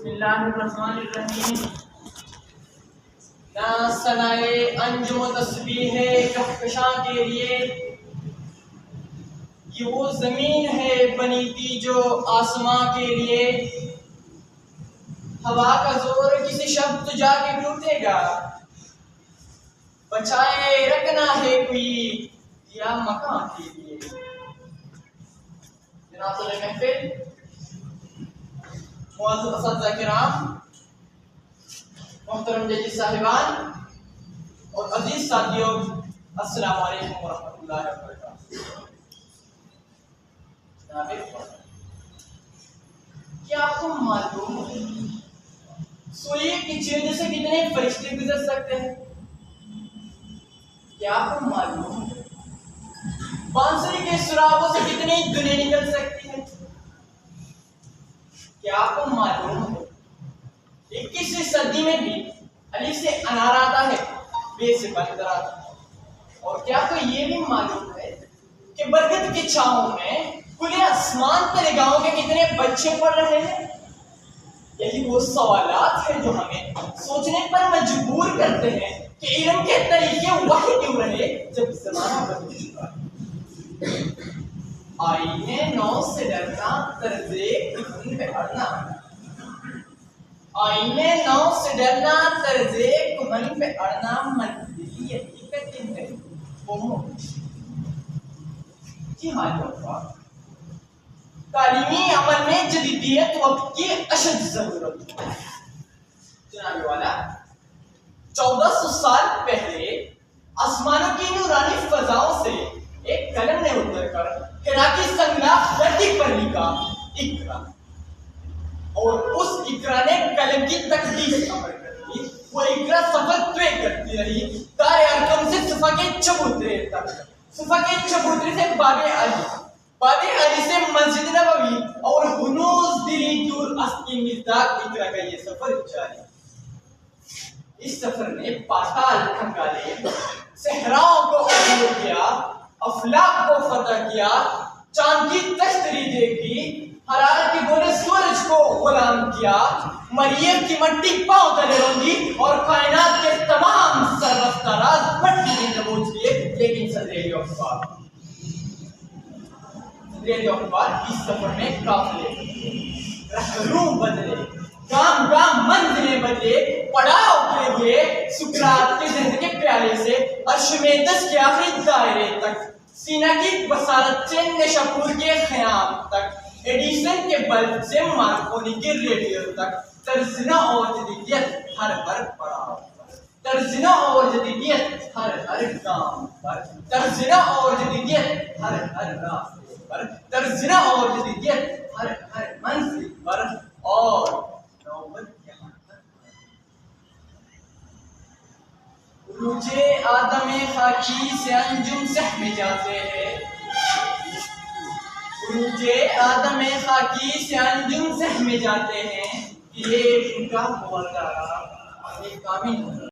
بسم اللہ الرحمن الرحیم۔ نہ ثنائے انجم و تسبیح کہکشاں کے لیے، یہ وہ زمین ہے بنی تھی جو آسماں کے لیے۔ ہوا کا زور کسی شب تو جا کے ٹوٹے گا، بچائے رکھنا ہے کوئی یا مکان کے لیے۔ جناب صدر محفل، معزز اساتذہ کرام، محترم ججز صاحبان اور عزیز ساتھیوں، السلام علیکم ورحمۃ اللہ وبرکاتہ۔ کیا آپ کو معلوم ہے سوئے کی جلد سے کتنے فرشتے گزر سکتے ہیں؟ کیا آپ کو معلوم ہے بانسری کے سراغوں سے کتنی دنیا نکل سکتی ہے؟ کیا آپ کو معلوم ہے 21ویں صدی میں بھی علی سے انار آتا ہے، بے سے بندر آتا ہے؟ اور کیا آپ کو یہ بھی معلوم ہے کہ برگد کی چھاؤں میں کھلے آسمان پر گاؤں کے کتنے بچے پڑھ رہے ہیں؟ یہی وہ سوالات ہیں جو ہمیں سوچنے پر مجبور کرتے ہیں کہ علم کے طریقے وہی کیوں رہے جب زمانہ بدل چکا ہے۔ آئینے نو سے ڈرنا، طرزِ کفن پہ اڑنا۔ آئینے نو سے ڈرنا، طرزِ کفن پہ اڑنا، منزلی حقیقت ہے وہ موت۔ جی ہاں لوگا، تعلیمی عمل میں جدیدیت وقت کی اشد ضرورت ہے۔ جناب والا، 1400 سال پہلے آسمانوں کی نورانی فضاؤں سے ایک قلم نے اتر کر ہرا کی سنگلاخ دھرتی پر لکھا اقرا، اور اس اقرا نے قلم کی تقدیس امر کر دی۔ وہ اقرا سفر طے کرتی رہی دار ارقم سے صفا کے چبوترے تک، صفا کے چبوترے سے باب علی سے مسجد نبوی، اور ہنوز دلی دور است کی مصداق اقرا کا یہ سفر جاری۔ اس سفر نے پاتال کھنگالے، صحراؤں کو عبور کیا، افلاک کو فتح کیا، چاند کی تشتری دیکھی، حرارت کے گولے سورج کو غلام کیا، مریم کی مٹی پاؤں تلے روندی، اور کائنات کے تمام سربستہ راز مٹی میں دبوچ لیے۔ لیکن صدر اخبار اس سفر میں قافلے رہنما بدلے، گام گام منزلیں بدلے، پڑاؤ کے ہوئے سکرات کے زہر کے پیالے سے عرش میں دس کے آخری دائرے تک، سینا کی بصارت سے نشاپور کے خیام تک، ایڈیسن کے بلب سے مارکونی کے ریڈیو تک، ترزنہ اور جدیدیت ہر ہر پڑاؤ پر، ترزنہ اور جدیدیت ہر ہر گام پر، ترزنہ اور جدیدیت ہر ہر راستے پر، ترزنہ اور جدیدیت ہر ہر منزل پر، اور نوبت یہاں تک۔ عروج آدم خاکی سے انجم سہمے جاتے ہیں، عروج آدم خاکی سے انجم سہمے جاتے ہیں، یہ ان کا مولا کامل